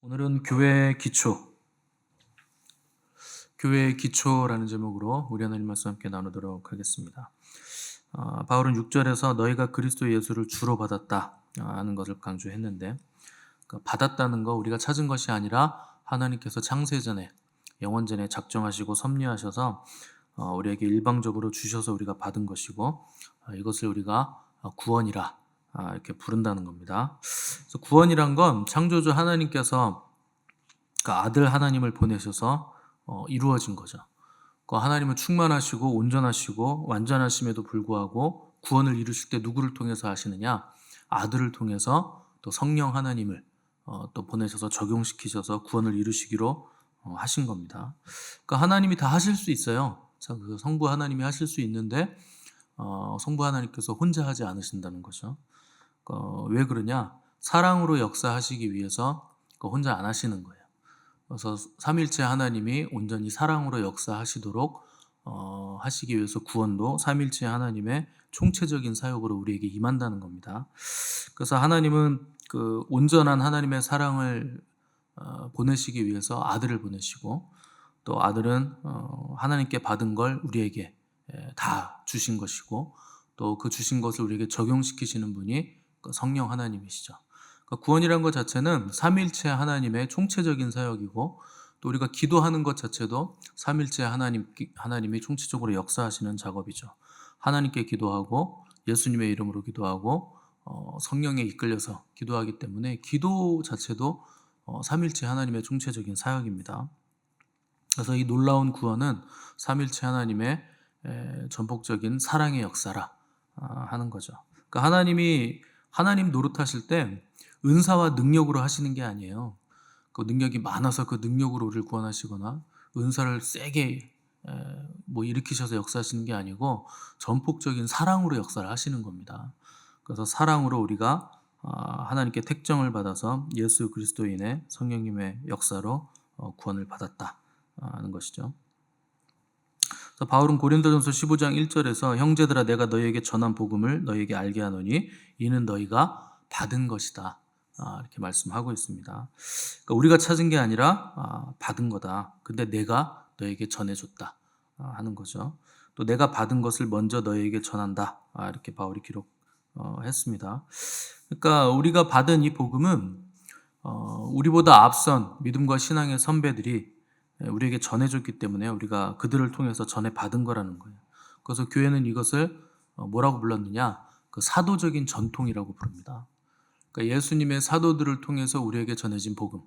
오늘은 교회의 기초라는 제목으로 우리 하나님 말씀 함께 나누도록 하겠습니다. 바울은 6절에서 너희가 그리스도 예수를 주로 받았다 하는 것을 강조했는데, 받았다는 거 우리가 찾은 것이 아니라 하나님께서 창세전에 영원전에 작정하시고 섭리하셔서 우리에게 일방적으로 주셔서 우리가 받은 것이고, 이것을 우리가 구원이라 이렇게 부른다는 겁니다. 그래서 구원이란 건 창조주 하나님께서 그 아들 하나님을 보내셔서 이루어진 거죠. 그 하나님은 충만하시고 온전하시고 완전하심에도 불구하고 구원을 이루실 때 누구를 통해서 하시느냐? 아들을 통해서 또 성령 하나님을 또 보내셔서 적용시키셔서 구원을 이루시기로 하신 겁니다. 그러니까 하나님이 다 하실 수 있어요. 그 성부 하나님이 하실 수 있는데 성부 하나님께서 혼자 하지 않으신다는 거죠. 왜 그러냐? 사랑으로 역사하시기 위해서 혼자 안 하시는 거예요. 그래서 삼일체 하나님이 온전히 사랑으로 역사하시도록 하시기 위해서 구원도 삼일체 하나님의 총체적인 사역으로 우리에게 임한다는 겁니다. 그래서 하나님은 그 온전한 하나님의 사랑을 보내시기 위해서 아들을 보내시고, 또 아들은 하나님께 받은 걸 우리에게 다 주신 것이고, 또 그 주신 것을 우리에게 적용시키시는 분이 성령 하나님이시죠. 그러니까 구원이란 것 자체는 삼일체 하나님의 총체적인 사역이고, 또 우리가 기도하는 것 자체도 삼일체 하나님이 총체적으로 역사하시는 작업이죠. 하나님께 기도하고 예수님의 이름으로 기도하고 성령에 이끌려서 기도하기 때문에 기도 자체도 삼일체 하나님의 총체적인 사역입니다. 그래서 이 놀라운 구원은 삼일체 하나님의 전폭적인 사랑의 역사라 하는 거죠. 그러니까 하나님 노릇하실 때 은사와 능력으로 하시는 게 아니에요. 그 능력이 많아서 그 능력으로 우리를 구원하시거나 은사를 세게 일으키셔서 역사하시는 게 아니고 전폭적인 사랑으로 역사를 하시는 겁니다. 그래서 사랑으로 우리가 하나님께 택정을 받아서 예수 그리스도인의 성령님의 역사로 구원을 받았다 하는 것이죠. 그래서 바울은 고린도전서 15장 1절에서 형제들아 내가 너희에게 전한 복음을 너희에게 알게 하노니 이는 너희가 받은 것이다 이렇게 말씀하고 있습니다. 그러니까 우리가 찾은 게 아니라 받은 거다. 근데 내가 너희에게 전해줬다 하는 거죠. 또 내가 받은 것을 먼저 너희에게 전한다 이렇게 바울이 기록했습니다. 그러니까 우리가 받은 이 복음은 우리보다 앞선 믿음과 신앙의 선배들이 우리에게 전해줬기 때문에 우리가 그들을 통해서 전해받은 거라는 거예요. 그래서 교회는 이것을 뭐라고 불렀느냐? 그 사도적인 전통이라고 부릅니다. 그러니까 예수님의 사도들을 통해서 우리에게 전해진 복음,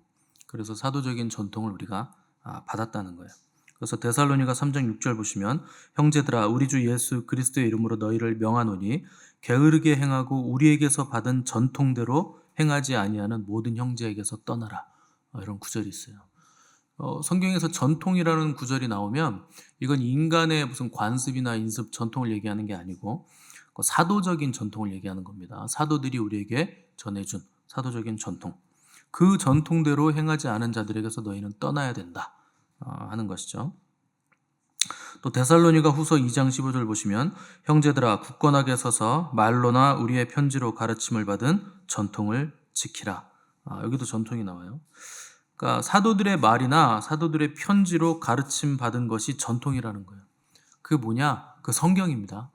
그래서 사도적인 전통을 우리가 받았다는 거예요. 그래서 데살로니가 3장 6절 보시면 형제들아 우리 주 예수 그리스도의 이름으로 너희를 명하노니 게으르게 행하고 우리에게서 받은 전통대로 행하지 아니하는 모든 형제에게서 떠나라 이런 구절이 있어요. 성경에서 전통이라는 구절이 나오면 이건 인간의 무슨 관습이나 인습 전통을 얘기하는 게 아니고 사도적인 전통을 얘기하는 겁니다. 사도들이 우리에게 전해준 사도적인 전통, 그 전통대로 행하지 않은 자들에게서 너희는 떠나야 된다 하는 것이죠. 또 데살로니가 후서 2장 15절 보시면 형제들아 굳건하게 서서 말로나 우리의 편지로 가르침을 받은 전통을 지키라. 여기도 전통이 나와요. 그러니까 사도들의 말이나 사도들의 편지로 가르침 받은 것이 전통이라는 거예요. 그게 뭐냐? 그 성경입니다.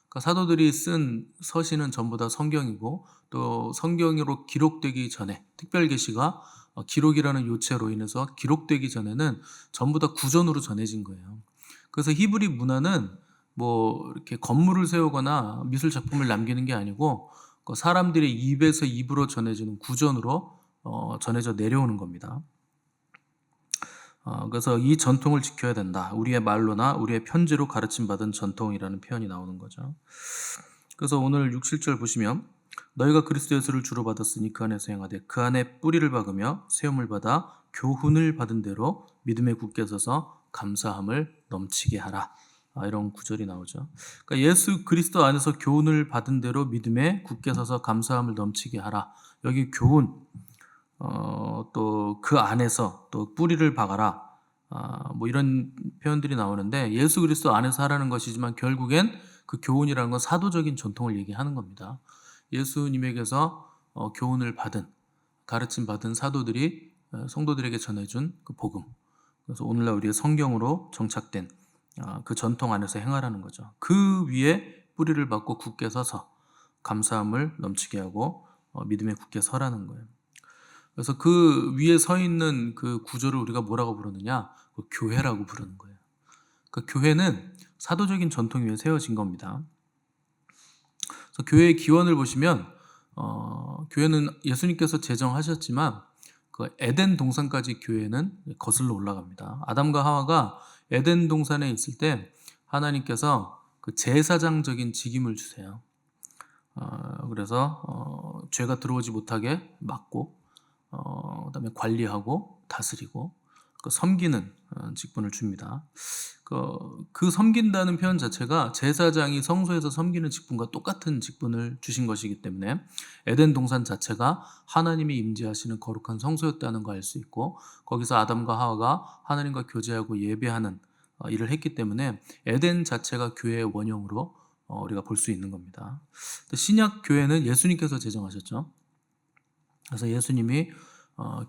그러니까 사도들이 쓴 서신은 전부 다 성경이고, 또 성경으로 기록되기 전에 특별계시가 기록이라는 요체로 인해서 기록되기 전에는 전부 다 구전으로 전해진 거예요. 그래서 히브리 문화는 이렇게 건물을 세우거나 미술 작품을 남기는 게 아니고 사람들의 입에서 입으로 전해지는 구전으로 전해져 내려오는 겁니다. 그래서 이 전통을 지켜야 된다. 우리의 말로나 우리의 편지로 가르침받은 전통이라는 표현이 나오는 거죠. 그래서 오늘 6, 7절 보시면 너희가 그리스도 예수를 주로 받았으니 그 안에서 행하되 그 안에 뿌리를 박으며 세움을 받아 교훈을 받은 대로 믿음에 굳게 서서 감사함을 넘치게 하라. 이런 구절이 나오죠. 그러니까 예수 그리스도 안에서 교훈을 받은 대로 믿음에 굳게 서서 감사함을 넘치게 하라. 여기 교훈, 또 그 안에서 또 뿌리를 박아라. 이런 표현들이 나오는데 예수 그리스도 안에서 하라는 것이지만 결국엔 그 교훈이라는 건 사도적인 전통을 얘기하는 겁니다. 예수님에게서 교훈을 받은, 가르침 받은 사도들이 성도들에게 전해준 그 복음. 그래서 오늘날 우리의 성경으로 정착된 그 전통 안에서 행하라는 거죠. 그 위에 뿌리를 받고 굳게 서서 감사함을 넘치게 하고 믿음에 굳게 서라는 거예요. 그래서 그 위에 서 있는 그 구조를 우리가 뭐라고 부르느냐? 그 교회라고 부르는 거예요. 그 교회는 사도적인 전통 위에 세워진 겁니다. 그래서 교회의 기원을 보시면 교회는 예수님께서 제정하셨지만 그 에덴 동산까지 교회는 거슬러 올라갑니다. 아담과 하와가 에덴 동산에 있을 때 하나님께서 그 제사장적인 직임을 주세요. 그래서 죄가 들어오지 못하게 막고 그다음에 관리하고 다스리고 그 섬기는 직분을 줍니다. 그 섬긴다는 표현 자체가 제사장이 성소에서 섬기는 직분과 똑같은 직분을 주신 것이기 때문에 에덴 동산 자체가 하나님이 임재하시는 거룩한 성소였다는 걸 알 수 있고, 거기서 아담과 하와가 하나님과 교제하고 예배하는 일을 했기 때문에 에덴 자체가 교회의 원형으로 우리가 볼 수 있는 겁니다. 신약 교회는 예수님께서 제정하셨죠. 그래서 예수님이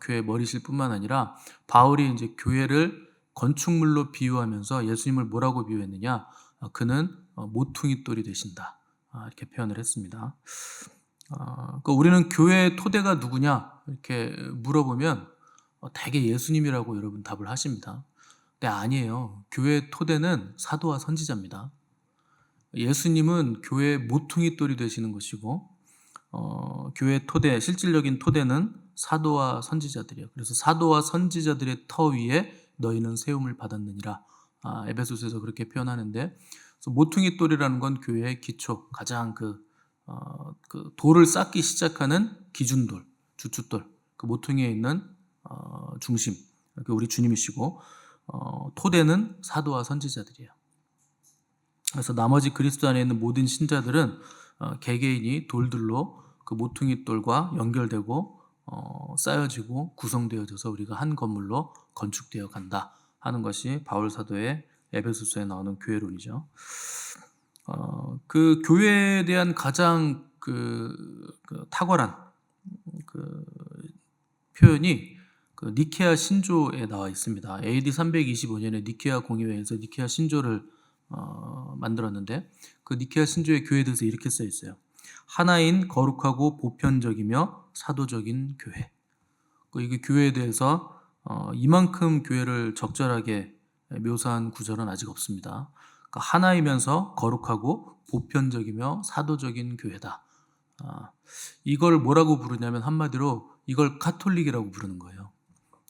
교회 머리실 뿐만 아니라 바울이 이제 교회를 건축물로 비유하면서 예수님을 뭐라고 비유했느냐? 그는 모퉁이 돌이 되신다. 이렇게 표현을 했습니다. 우리는 교회의 토대가 누구냐? 이렇게 물어보면 대개 예수님이라고 여러분 답을 하십니다. 근데 아니에요. 교회의 토대는 사도와 선지자입니다. 예수님은 교회의 모퉁이 돌이 되시는 것이고 교회의 토대, 실질적인 토대는 사도와 선지자들이에요. 그래서 사도와 선지자들의 터 위에 너희는 세움을 받았느니라. 에베소서에서 그렇게 표현하는데, 그래서 모퉁이 돌이라는 건 교회의 기초, 가장 그 돌을 쌓기 시작하는 기준돌, 주춧돌, 그 모퉁이에 있는 중심, 우리 주님이시고 토대는 사도와 선지자들이에요. 그래서 나머지 그리스도 안에 있는 모든 신자들은 개개인이 돌들로 그 모퉁이 돌과 연결되고 쌓여지고 구성되어져서 우리가 한 건물로 건축되어 간다 하는 것이 바울 사도의 에베소서에 나오는 교회론이죠. 그 교회에 대한 가장 탁월한 그 표현이 그 니케아 신조에 나와 있습니다. AD 325년에 니케아 공의회에서 니케아 신조를 만들었는데, 그 니케아 신조의 교회에 대해서 이렇게 써 있어요. 하나인 거룩하고 보편적이며 사도적인 교회. 이게 교회에 대해서 이만큼 교회를 적절하게 묘사한 구절은 아직 없습니다. 그러니까 하나이면서 거룩하고 보편적이며 사도적인 교회다. 이걸 뭐라고 부르냐면 한마디로 이걸 카톨릭이라고 부르는 거예요.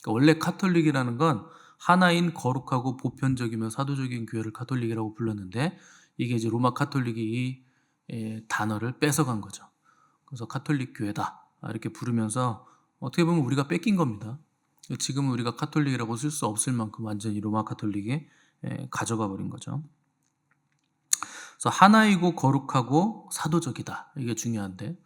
그러니까 원래 카톨릭이라는 건 하나인 거룩하고 보편적이며 사도적인 교회를 카톨릭이라고 불렀는데, 이게 이제 로마 카톨릭이 이 단어를 뺏어간 거죠. 그래서 카톨릭 교회다 이렇게 부르면서 어떻게 보면 우리가 뺏긴 겁니다. 지금은 우리가 카톨릭이라고 쓸 수 없을 만큼 완전히 로마 카톨릭이 가져가 버린 거죠. 그래서 하나이고 거룩하고 사도적이다, 이게 중요한데,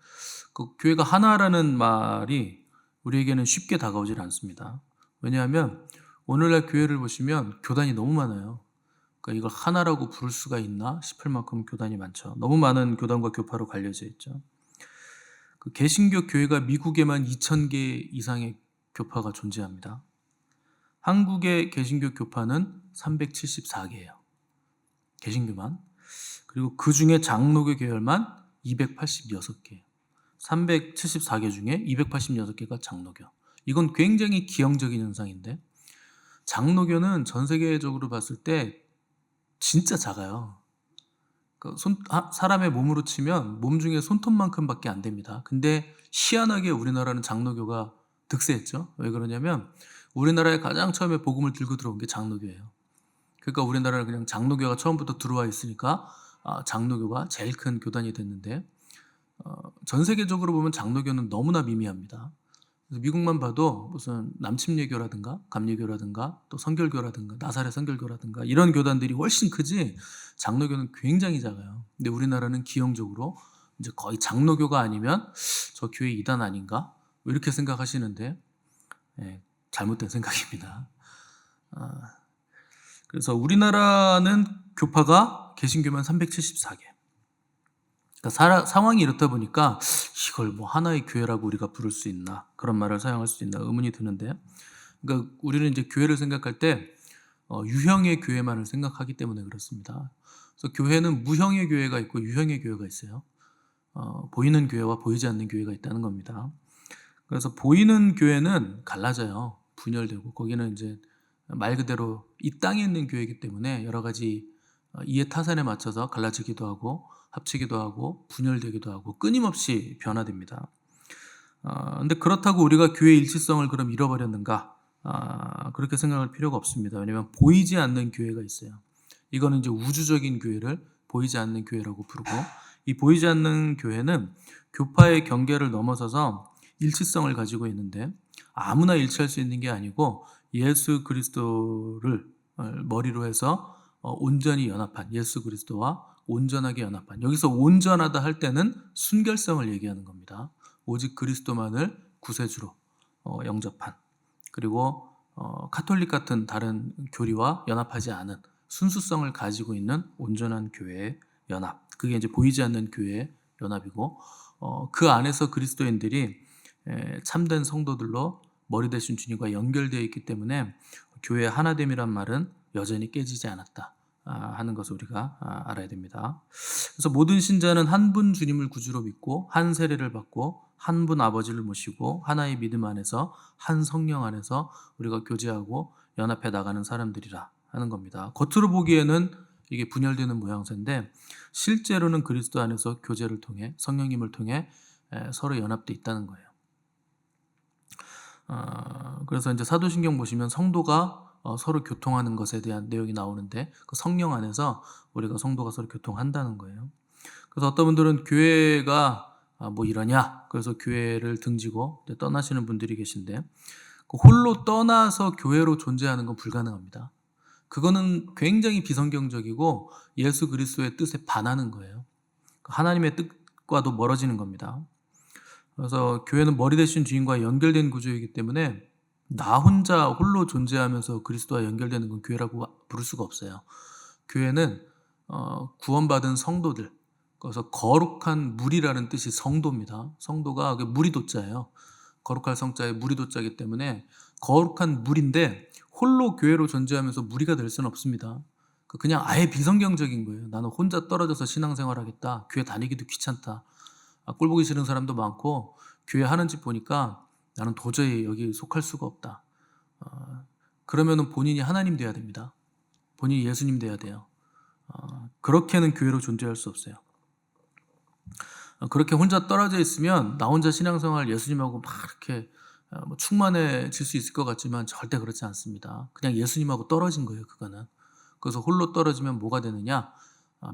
그 교회가 하나라는 말이 우리에게는 쉽게 다가오질 않습니다. 왜냐하면 오늘날 교회를 보시면 교단이 너무 많아요. 그러니까 이걸 하나라고 부를 수가 있나 싶을 만큼 교단이 많죠. 너무 많은 교단과 교파로 갈려져 있죠. 그 개신교 교회가 미국에만 2,000개 이상의 교파가 존재합니다. 한국의 개신교 교파는 374개예요. 개신교만. 그리고 그 중에 장로교 계열만 286개예요. 374개 중에 286개가 장로교. 이건 굉장히 기형적인 현상인데, 장로교는 전 세계적으로 봤을 때 진짜 작아요. 사람의 몸으로 치면 몸 중에 손톱만큼밖에 안 됩니다. 근데 희한하게 우리나라는 장로교가 득세했죠. 왜 그러냐면 우리나라에 가장 처음에 복음을 들고 들어온 게 장로교예요. 그러니까 우리나라는 그냥 장로교가 처음부터 들어와 있으니까 장로교가 제일 큰 교단이 됐는데, 전 세계적으로 보면 장로교는 너무나 미미합니다. 그래서 미국만 봐도 무슨 남침예교라든가 감리교라든가 또 성결교라든가 나사렛 성결교라든가 이런 교단들이 훨씬 크지, 장로교는 굉장히 작아요. 근데 우리나라는 기형적으로 이제 거의 장로교가 아니면 저 교회 이단 아닌가 이렇게 생각하시는데, 잘못된 생각입니다. 그래서 우리나라는 교파가 개신교만 374개. 그러니까 상황이 이렇다 보니까 이걸 뭐 하나의 교회라고 우리가 부를 수 있나, 그런 말을 사용할 수 있나 의문이 드는데, 그러니까 우리는 이제 교회를 생각할 때 유형의 교회만을 생각하기 때문에 그렇습니다. 그래서 교회는 무형의 교회가 있고 유형의 교회가 있어요. 보이는 교회와 보이지 않는 교회가 있다는 겁니다. 그래서 보이는 교회는 갈라져요. 분열되고, 거기는 이제 말 그대로 이 땅에 있는 교회이기 때문에 여러 가지 이해 타산에 맞춰서 갈라지기도 하고 합치기도 하고 분열되기도 하고 끊임없이 변화됩니다. 근데 그렇다고 우리가 교회의 일치성을 그럼 잃어버렸는가? 그렇게 생각할 필요가 없습니다. 왜냐하면 보이지 않는 교회가 있어요. 이거는 이제 우주적인 교회를 보이지 않는 교회라고 부르고, 이 보이지 않는 교회는 교파의 경계를 넘어서서 일치성을 가지고 있는데, 아무나 일치할 수 있는 게 아니고 예수 그리스도를 머리로 해서 온전히 연합한, 예수 그리스도와 온전하게 연합한, 여기서 온전하다 할 때는 순결성을 얘기하는 겁니다. 오직 그리스도만을 구세주로 영접한, 그리고 카톨릭 같은 다른 교리와 연합하지 않은 순수성을 가지고 있는 온전한 교회의 연합, 그게 이제 보이지 않는 교회의 연합이고, 그 안에서 그리스도인들이 참된 성도들로 머리 대신 주님과 연결되어 있기 때문에 교회의 하나됨이란 말은 여전히 깨지지 않았다 하는 것을 우리가 알아야 됩니다. 그래서 모든 신자는 한 분 주님을 구주로 믿고 한 세례를 받고 한 분 아버지를 모시고 하나의 믿음 안에서 한 성령 안에서 우리가 교제하고 연합해 나가는 사람들이라 하는 겁니다. 겉으로 보기에는 이게 분열되는 모양새인데, 실제로는 그리스도 안에서 교제를 통해 성령님을 통해 서로 연합돼 있다는 거예요. 그래서 이제 사도신경 보시면 성도가 서로 교통하는 것에 대한 내용이 나오는데, 그 성령 안에서 우리가 성도가 서로 교통한다는 거예요. 그래서 어떤 분들은 교회가 뭐 이러냐, 그래서 교회를 등지고 떠나시는 분들이 계신데, 그 홀로 떠나서 교회로 존재하는 건 불가능합니다. 그거는 굉장히 비성경적이고 예수 그리스도의 뜻에 반하는 거예요. 하나님의 뜻과도 멀어지는 겁니다. 그래서 교회는 머리 대신 주인과 연결된 구조이기 때문에 나 혼자 홀로 존재하면서 그리스도와 연결되는 건 교회라고 부를 수가 없어요. 교회는 구원받은 성도들, 그래서 거룩한 물이라는 뜻이 성도입니다. 성도가 물이 도자예요. 거룩할 성자에 물이 도자이기 때문에 거룩한 물인데, 홀로 교회로 존재하면서 무리가 될 수는 없습니다. 그냥 아예 비성경적인 거예요. 나는 혼자 떨어져서 신앙생활 하겠다, 교회 다니기도 귀찮다, 꼴 보기 싫은 사람도 많고, 교회 하는 집 보니까 나는 도저히 여기 속할 수가 없다. 그러면은 본인이 하나님 돼야 됩니다. 본인이 예수님 돼야 돼요. 그렇게는 교회로 존재할 수 없어요. 그렇게 혼자 떨어져 있으면 나 혼자 신앙생활 예수님하고 막 이렇게 뭐 충만해질 수 있을 것 같지만 절대 그렇지 않습니다. 그냥 예수님하고 떨어진 거예요, 그거는. 그래서 홀로 떨어지면 뭐가 되느냐?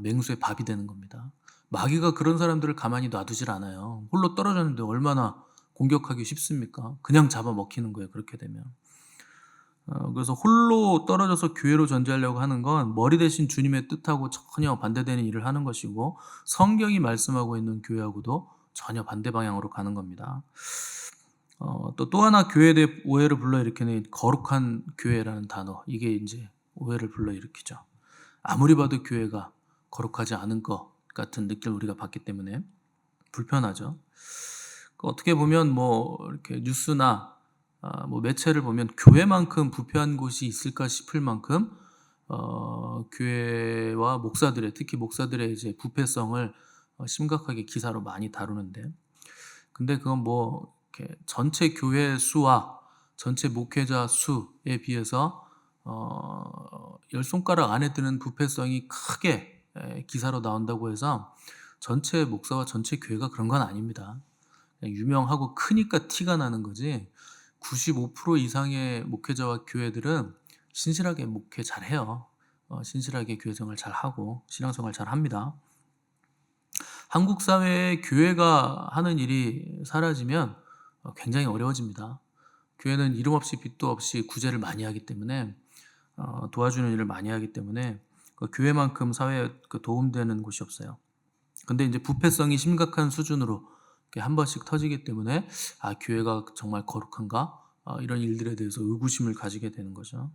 맹수의 밥이 되는 겁니다. 마귀가 그런 사람들을 가만히 놔두질 않아요. 홀로 떨어졌는데 얼마나 공격하기 쉽습니까? 그냥 잡아먹히는 거예요, 그렇게 되면. 그래서 홀로 떨어져서 교회로 존재하려고 하는 건 머리 대신 주님의 뜻하고 전혀 반대되는 일을 하는 것이고, 성경이 말씀하고 있는 교회하고도 전혀 반대 방향으로 가는 겁니다. 또 하나 교회에 대해 오해를 불러일으키는 거룩한 교회라는 단어, 이게 이제 오해를 불러일으키죠. 아무리 봐도 교회가 거룩하지 않은 것 같은 느낌을 우리가 받기 때문에 불편하죠. 어떻게 보면 뭐 이렇게 뉴스나 뭐 매체를 보면 교회만큼 부패한 곳이 있을까 싶을 만큼 교회와 목사들의, 특히 목사들의 이제 부패성을 심각하게 기사로 많이 다루는데, 근데 그건 뭐 이렇게 전체 교회 수와 전체 목회자 수에 비해서 열 손가락 안에 드는 부패성이 크게 기사로 나온다고 해서 전체 목사와 전체 교회가 그런 건 아닙니다. 유명하고 크니까 티가 나는 거지, 95% 이상의 목회자와 교회들은 신실하게 목회 잘해요. 신실하게 교회생활 잘하고 신앙생활 잘합니다. 한국 사회에 교회가 하는 일이 사라지면 굉장히 어려워집니다. 교회는 이름 없이 빚도 없이 구제를 많이 하기 때문에, 도와주는 일을 많이 하기 때문에 교회만큼 사회에 도움되는 곳이 없어요. 근데 이제 부패성이 심각한 수준으로 한 번씩 터지기 때문에 교회가 정말 거룩한가? 이런 일들에 대해서 의구심을 가지게 되는 거죠.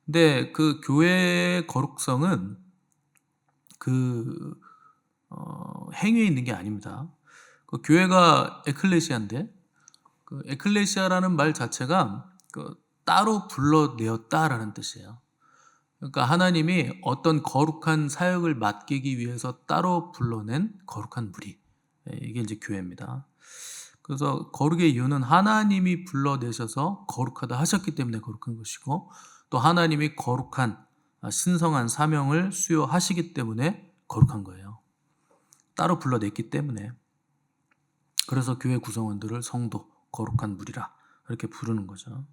근데 그 교회의 거룩성은 그 행위에 있는 게 아닙니다. 그 교회가 에클레시아인데 그 에클레시아라는 말 자체가 그 따로 불러내었다라는 뜻이에요. 그러니까 하나님이 어떤 거룩한 사역을 맡기기 위해서 따로 불러낸 거룩한 무리. 이게 이제 교회입니다. 그래서 거룩의 이유는 하나님이 불러내셔서 거룩하다 하셨기 때문에 거룩한 것이고, 또 하나님이 거룩한 신성한 사명을 수여하시기 때문에 거룩한 거예요. 따로 불러냈기 때문에. 그래서 교회 구성원들을 성도, 거룩한 무리라 이렇게 부르는 거죠.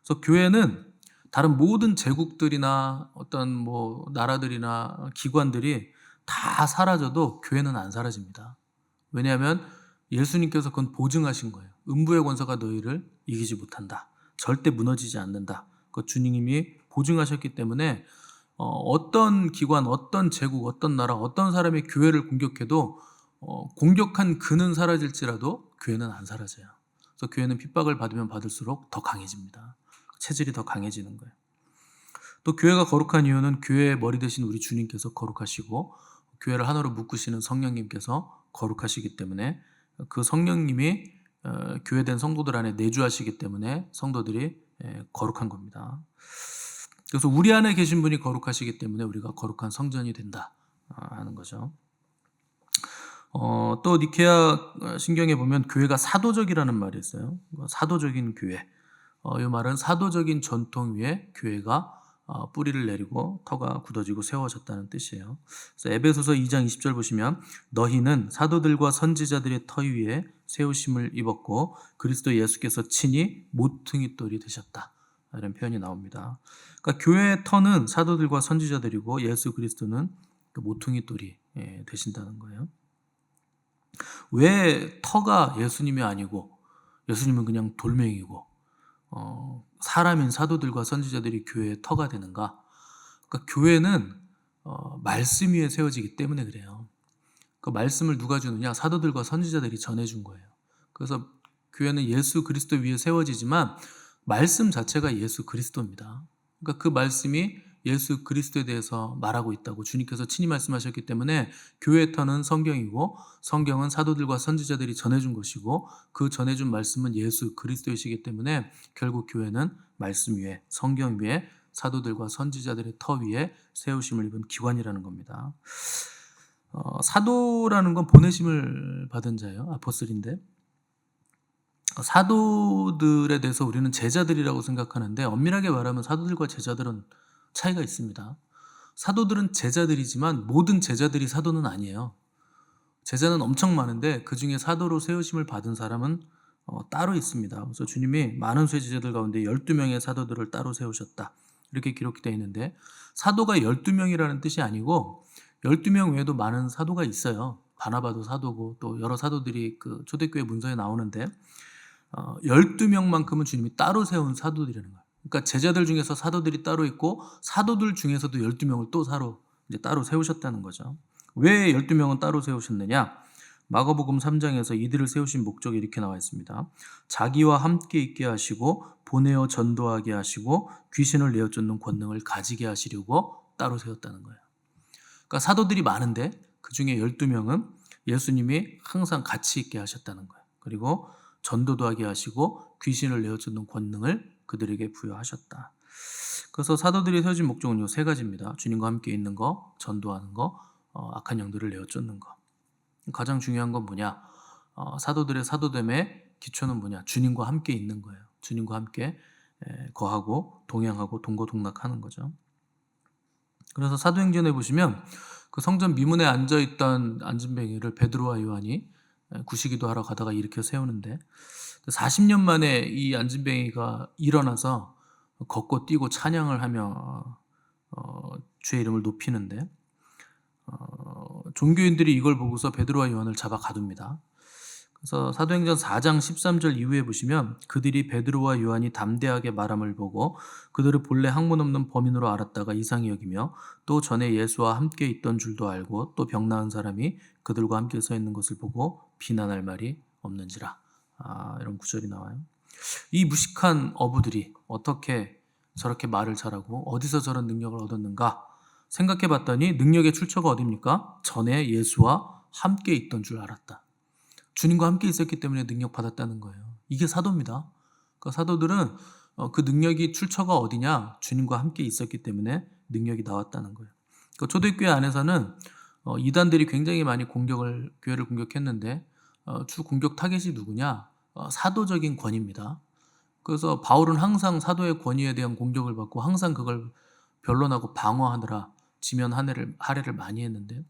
그래서 교회는 다른 모든 제국들이나 어떤 뭐 나라들이나 기관들이 다 사라져도 교회는 안 사라집니다. 왜냐하면 예수님께서 그건 보증하신 거예요. 음부의 권세가 너희를 이기지 못한다. 절대 무너지지 않는다. 그 주님이 보증하셨기 때문에 어떤 기관, 어떤 제국, 어떤 나라, 어떤 사람이 교회를 공격해도 공격한 그는 사라질지라도 교회는 안 사라져요. 그래서 교회는 핍박을 받으면 받을수록 더 강해집니다. 체질이 더 강해지는 거예요. 또 교회가 거룩한 이유는 교회의 머리 되신 우리 주님께서 거룩하시고 교회를 하나로 묶으시는 성령님께서 거룩하시기 때문에 그 성령님이 교회된 성도들 안에 내주하시기 때문에 성도들이 거룩한 겁니다. 그래서 우리 안에 계신 분이 거룩하시기 때문에 우리가 거룩한 성전이 된다 하는 거죠. 또 니케아 신경에 보면 교회가 사도적이라는 말이 있어요. 사도적인 교회. 이 말은 사도적인 전통 위에 교회가 뿌리를 내리고 터가 굳어지고 세워졌다는 뜻이에요. 그래서 에베소서 2장 20절 보시면 너희는 사도들과 선지자들의 터 위에 세우심을 입었고 그리스도 예수께서 친히 모퉁이돌이 되셨다. 이런 표현이 나옵니다. 그러니까 교회의 터는 사도들과 선지자들이고 예수 그리스도는 그 모퉁이돌이 되신다는 거예요. 왜 터가 예수님이 아니고 예수님은 그냥 돌멩이고 사람인 사도들과 선지자들이 교회의 터가 되는가? 그러니까 교회는 말씀 위에 세워지기 때문에 그래요. 그 말씀을 누가 주느냐? 사도들과 선지자들이 전해준 거예요. 그래서 교회는 예수 그리스도 위에 세워지지만 말씀 자체가 예수 그리스도입니다. 그러니까 그 말씀이 예수 그리스도에 대해서 말하고 있다고 주님께서 친히 말씀하셨기 때문에 교회의 터는 성경이고 성경은 사도들과 선지자들이 전해준 것이고 그 전해준 말씀은 예수 그리스도이시기 때문에 결국 교회는 말씀 위에 성경 위에 사도들과 선지자들의 터 위에 세우심을 입은 기관이라는 겁니다. 사도라는 건 보내심을 받은 자예요. 아포슬인데 사도들에 대해서 우리는 제자들이라고 생각하는데 엄밀하게 말하면 사도들과 제자들은 차이가 있습니다. 사도들은 제자들이지만 모든 제자들이 사도는 아니에요. 제자는 엄청 많은데 그 중에 사도로 세우심을 받은 사람은 따로 있습니다. 그래서 주님이 많은 쇠제자들 가운데 12명의 사도들을 따로 세우셨다. 이렇게 기록되어 있는데 사도가 12명이라는 뜻이 아니고 12명 외에도 많은 사도가 있어요. 바나바도 사도고 또 여러 사도들이 그 초대교회 문서에 나오는데 12명만큼은 주님이 따로 세운 사도들이라는 거예요. 그러니까 제자들 중에서 사도들이 따로 있고 사도들 중에서도 12명을 또 따로 세우셨다는 거죠. 왜 12명은 따로 세우셨느냐? 마가복음 3장에서 이들을 세우신 목적이 이렇게 나와 있습니다. 자기와 함께 있게 하시고 보내어 전도하게 하시고 귀신을 내어 쫓는 권능을 가지게 하시려고 따로 세웠다는 거예요. 그러니까 사도들이 많은데 그 중에 12명은 예수님이 항상 같이 있게 하셨다는 거예요. 그리고 전도도 하게 하시고 귀신을 내어 쫓는 권능을 그들에게 부여하셨다. 그래서 사도들이 세워진 목적은 이 세 가지입니다. 주님과 함께 있는 거, 전도하는 거, 악한 영들을 내어 쫓는 거. 가장 중요한 건 뭐냐? 사도들의 사도됨의 기초는 뭐냐? 주님과 함께 있는 거예요. 주님과 함께 거하고 동행하고 동거동락하는 거죠. 그래서 사도행전에 보시면 그 성전 미문에 앉아있던 안진뱅이를 베드로와 요한이 구시기도 하러 가다가 일으켜 세우는데 40년 만에 이 안진뱅이가 일어나서 걷고 뛰고 찬양을 하며 주의 이름을 높이는데 종교인들이 이걸 보고서 베드로와 요한을 잡아 가둡니다. 그래서 사도행전 4장 13절 이후에 보시면 그들이 베드로와 요한이 담대하게 말함을 보고 그들을 본래 학문 없는 범인으로 알았다가 이상히 여기며 또 전에 예수와 함께 있던 줄도 알고 또 병 나은 사람이 그들과 함께 서 있는 것을 보고 비난할 말이 없는지라. 이런 구절이 나와요. 이 무식한 어부들이 어떻게 저렇게 말을 잘하고 어디서 저런 능력을 얻었는가? 생각해 봤더니 능력의 출처가 어디입니까? 전에 예수와 함께 있던 줄 알았다. 주님과 함께 있었기 때문에 능력 받았다는 거예요. 이게 사도입니다. 그러니까 사도들은 그 능력이 출처가 어디냐? 주님과 함께 있었기 때문에 능력이 나왔다는 거예요. 그 초대교회 안에서는 이단들이 굉장히 많이 교회를 공격했는데 주 공격 타겟이 누구냐? 사도적인 권위입니다. 그래서 바울은 항상 사도의 권위에 대한 공격을 받고 항상 그걸 변론하고 방어하느라 지면 할애를 많이 했는데,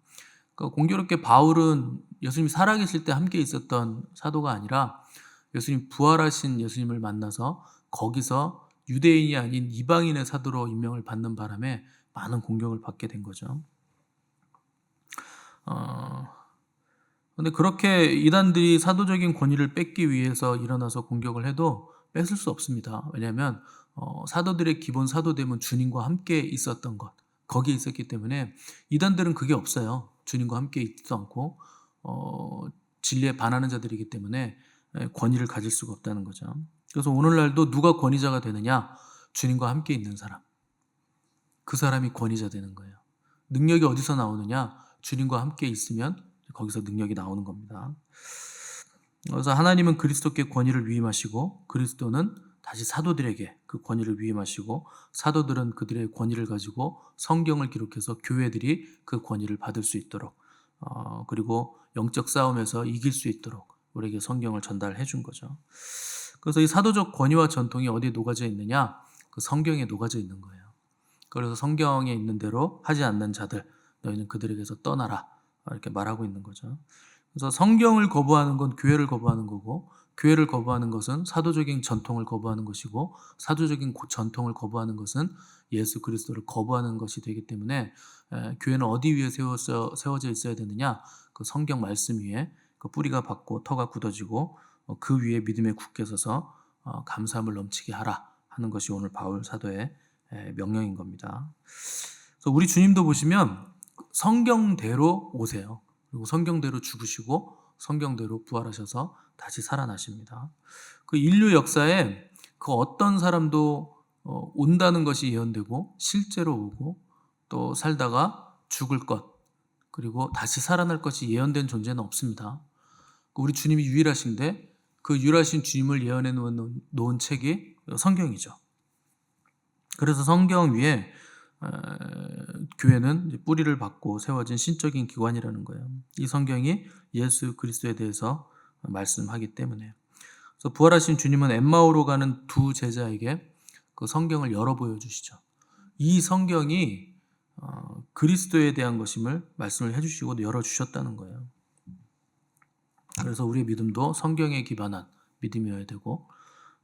그러니까 공교롭게 바울은 예수님이 살아계실 때 함께 있었던 사도가 아니라 예수님 부활하신 예수님을 만나서 거기서 유대인이 아닌 이방인의 사도로 임명을 받는 바람에 많은 공격을 받게 된 거죠. 근데 그렇게 이단들이 사도적인 권위를 뺏기 위해서 일어나서 공격을 해도 뺏을 수 없습니다. 왜냐하면 사도들의 기본 사도됨은 주님과 함께 있었던 것, 거기에 있었기 때문에 이단들은 그게 없어요. 주님과 함께 있지도 않고 진리에 반하는 자들이기 때문에 권위를 가질 수가 없다는 거죠. 그래서 오늘날도 누가 권위자가 되느냐? 주님과 함께 있는 사람. 그 사람이 권위자 되는 거예요. 능력이 어디서 나오느냐? 주님과 함께 있으면 거기서 능력이 나오는 겁니다. 그래서 하나님은 그리스도께 권위를 위임하시고 그리스도는 다시 사도들에게 그 권위를 위임하시고 사도들은 그들의 권위를 가지고 성경을 기록해서 교회들이 그 권위를 받을 수 있도록 그리고 영적 싸움에서 이길 수 있도록 우리에게 성경을 전달해 준 거죠. 그래서 이 사도적 권위와 전통이 어디에 녹아져 있느냐? 그 성경에 녹아져 있는 거예요. 그래서 성경에 있는 대로 하지 않는 자들 너희는 그들에게서 떠나라 이렇게 말하고 있는 거죠. 그래서 성경을 거부하는 건 교회를 거부하는 거고 교회를 거부하는 것은 사도적인 전통을 거부하는 것이고 사도적인 전통을 거부하는 것은 예수 그리스도를 거부하는 것이 되기 때문에 교회는 어디 위에 세워져 있어야 되느냐? 그 성경 말씀 위에 그 뿌리가 박고 터가 굳어지고 그 위에 믿음에 굳게 서서 감사함을 넘치게 하라 하는 것이 오늘 바울 사도의 명령인 겁니다. 그래서 우리 주님도 보시면 성경대로 오세요. 그리고 성경대로 죽으시고 성경대로 부활하셔서 다시 살아나십니다. 그 인류 역사에 그 어떤 사람도 온다는 것이 예언되고 실제로 오고 또 살다가 죽을 것 그리고 다시 살아날 것이 예언된 존재는 없습니다. 우리 주님이 유일하신데 그 유일하신 주님을 예언해 놓은 책이 성경이죠. 그래서 성경 위에 교회는 뿌리를 받고 세워진 신적인 기관이라는 거예요. 이 성경이 예수 그리스도에 대해서 말씀하기 때문에. 그래서 부활하신 주님은 엠마오로 가는 두 제자에게 그 성경을 열어 보여주시죠. 이 성경이 그리스도에 대한 것임을 말씀을 해주시고 열어주셨다는 거예요. 그래서 우리의 믿음도 성경에 기반한 믿음이어야 되고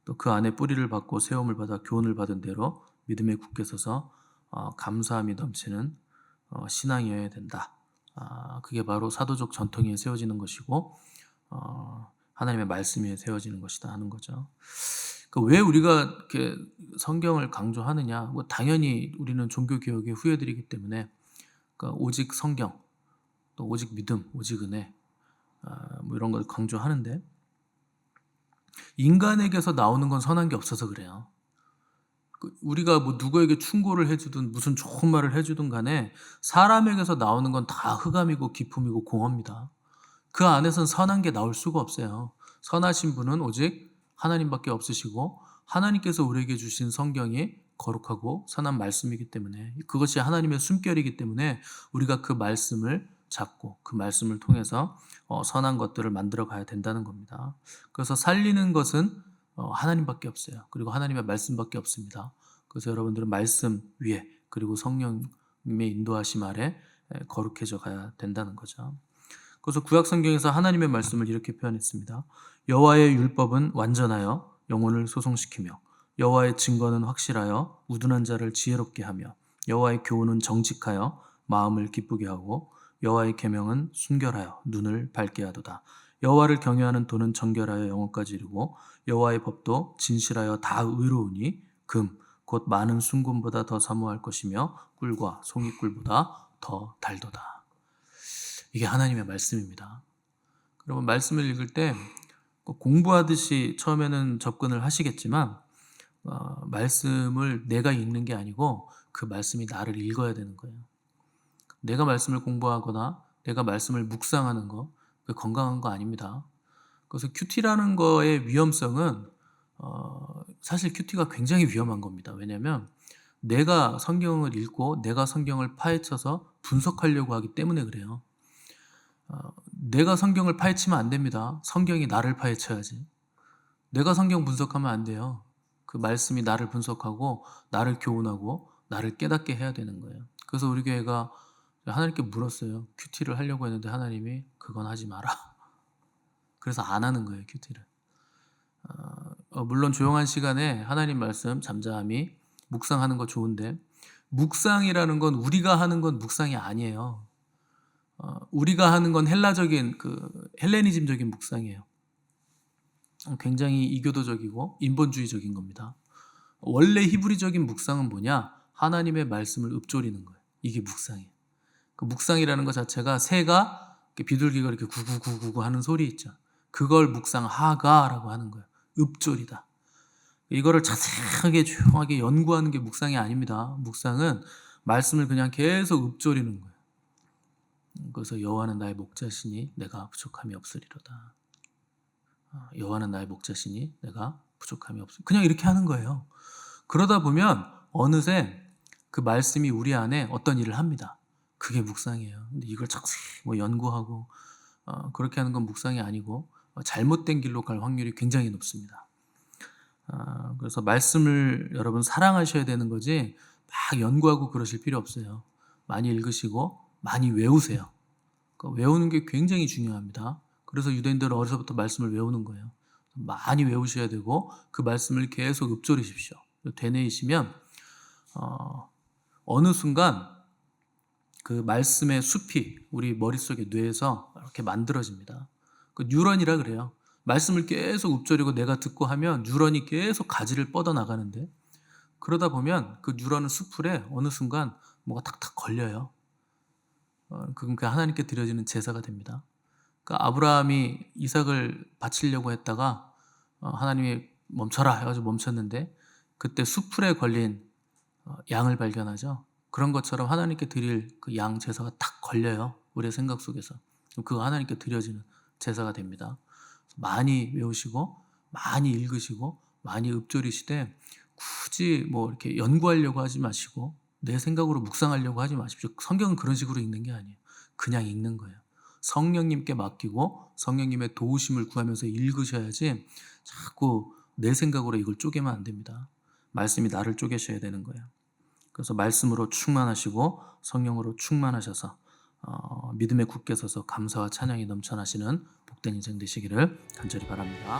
또 그 안에 뿌리를 받고 세움을 받아 교훈을 받은 대로 믿음에 굳게 서서 감사함이 넘치는 신앙이어야 된다. 그게 바로 사도적 전통 위에 세워지는 것이고 하나님의 말씀 위에 세워지는 것이다 하는 거죠. 그러니까 왜 우리가 이렇게 성경을 강조하느냐? 뭐 당연히 우리는 종교 개혁의 후예들이기 때문에 그러니까 오직 성경, 또 오직 믿음, 오직 은혜 뭐 이런 걸 강조하는데 인간에게서 나오는 건 선한 게 없어서 그래요. 우리가 뭐 누구에게 충고를 해주든 무슨 좋은 말을 해주든 간에 사람에게서 나오는 건 다 흑암이고 기품이고 공허입니다. 그 안에선 선한 게 나올 수가 없어요. 선하신 분은 오직 하나님밖에 없으시고 하나님께서 우리에게 주신 성경이 거룩하고 선한 말씀이기 때문에 그것이 하나님의 숨결이기 때문에 우리가 그 말씀을 잡고 그 말씀을 통해서 선한 것들을 만들어 가야 된다는 겁니다. 그래서 살리는 것은 하나님밖에 없어요. 그리고 하나님의 말씀밖에 없습니다. 그래서 여러분들은 말씀 위에 그리고 성령님의 인도하심 아래 거룩해져 가야 된다는 거죠. 그래서 구약 성경에서 하나님의 말씀을 이렇게 표현했습니다. 여호와의 율법은 완전하여 영혼을 소성시키며 여호와의 증거는 확실하여 우둔한 자를 지혜롭게 하며 여호와의 교훈은 정직하여 마음을 기쁘게 하고 여호와의 계명은 순결하여 눈을 밝게 하도다. 여호와를 경외하는 도는 정결하여 영혼까지 이르고 여호와의 법도 진실하여 다 의로우니 금 곧 많은 순금보다 더 사모할 것이며 꿀과 송이꿀보다 더 달도다. 이게 하나님의 말씀입니다. 그러면 말씀을 읽을 때 공부하듯이 처음에는 접근을 하시겠지만 말씀을 내가 읽는 게 아니고 그 말씀이 나를 읽어야 되는 거예요. 내가 말씀을 공부하거나 내가 말씀을 묵상하는 거, 그 건강한 거 아닙니다. 그래서 큐티라는 거의 위험성은 사실 큐티가 굉장히 위험한 겁니다. 왜냐하면 내가 성경을 읽고 내가 성경을 파헤쳐서 분석하려고 하기 때문에 그래요. 내가 성경을 파헤치면 안 됩니다. 성경이 나를 파헤쳐야지. 내가 성경 분석하면 안 돼요. 그 말씀이 나를 분석하고 나를 교훈하고 나를 깨닫게 해야 되는 거예요. 그래서 우리 교회가 하나님께 물었어요. 큐티를 하려고 했는데 하나님이 그건 하지 마라. 그래서 안 하는 거예요, 큐티를. 물론 조용한 시간에 하나님 말씀 잠잠히 묵상하는 거 좋은데, 묵상이라는 건 우리가 하는 건 묵상이 아니에요. 우리가 하는 건 헬라적인 헬레니즘적인 묵상이에요. 굉장히 이교도적이고 인본주의적인 겁니다. 원래 히브리적인 묵상은 뭐냐? 하나님의 말씀을 읊조리는 거예요. 이게 묵상이에요. 그 묵상이라는 것 자체가 새가 비둘기가 이렇게 구구구구 하는 소리 있죠. 그걸 묵상하가라고 하는 거예요. 읊조리다. 이거를 자세하게 조용하게 연구하는 게 묵상이 아닙니다. 묵상은 말씀을 그냥 계속 읊조리는 거예요. 그래서 여호와는 나의 목자시니 내가 부족함이 없으리로다. 여호와는 나의 목자시니 내가 부족함이 없으리로다. 그냥 이렇게 하는 거예요. 그러다 보면 어느새 그 말씀이 우리 안에 어떤 일을 합니다. 그게 묵상이에요. 근데 이걸 자세히 연구하고 그렇게 하는 건 묵상이 아니고 잘못된 길로 갈 확률이 굉장히 높습니다. 그래서 말씀을 여러분 사랑하셔야 되는 거지 막 연구하고 그러실 필요 없어요. 많이 읽으시고 많이 외우세요. 외우는 게 굉장히 중요합니다. 그래서 유대인들은 어려서부터 말씀을 외우는 거예요. 많이 외우셔야 되고 그 말씀을 계속 읊조리십시오. 되뇌이시면 어느 순간 그 말씀의 숲이 우리 머릿속에 뇌에서 이렇게 만들어집니다. 그 뉴런이라 그래요. 말씀을 계속 읊조리고 내가 듣고 하면 뉴런이 계속 가지를 뻗어 나가는데, 그러다 보면 그 뉴런은 숲풀에 어느 순간 뭐가 탁탁 걸려요. 그러니까 하나님께 드려지는 제사가 됩니다. 그러니까 아브라함이 이삭을 바치려고 했다가 하나님이 멈춰라 해가지고 멈췄는데 그때 숲풀에 걸린 양을 발견하죠. 그런 것처럼 하나님께 드릴 그 양 제사가 탁 걸려요. 우리의 생각 속에서. 그거 하나님께 드려지는 제사가 됩니다. 많이 외우시고 많이 읽으시고 많이 읊조리시되 굳이 이렇게 연구하려고 하지 마시고 내 생각으로 묵상하려고 하지 마십시오. 성경은 그런 식으로 읽는 게 아니에요. 그냥 읽는 거예요. 성령님께 맡기고 성령님의 도우심을 구하면서 읽으셔야지 자꾸 내 생각으로 이걸 쪼개면 안 됩니다. 말씀이 나를 쪼개셔야 되는 거예요. 그래서 말씀으로 충만하시고 성령으로 충만하셔서 믿음에 굳게 서서 감사와 찬양이 넘쳐나시는 복된 인생 되시기를 간절히 바랍니다.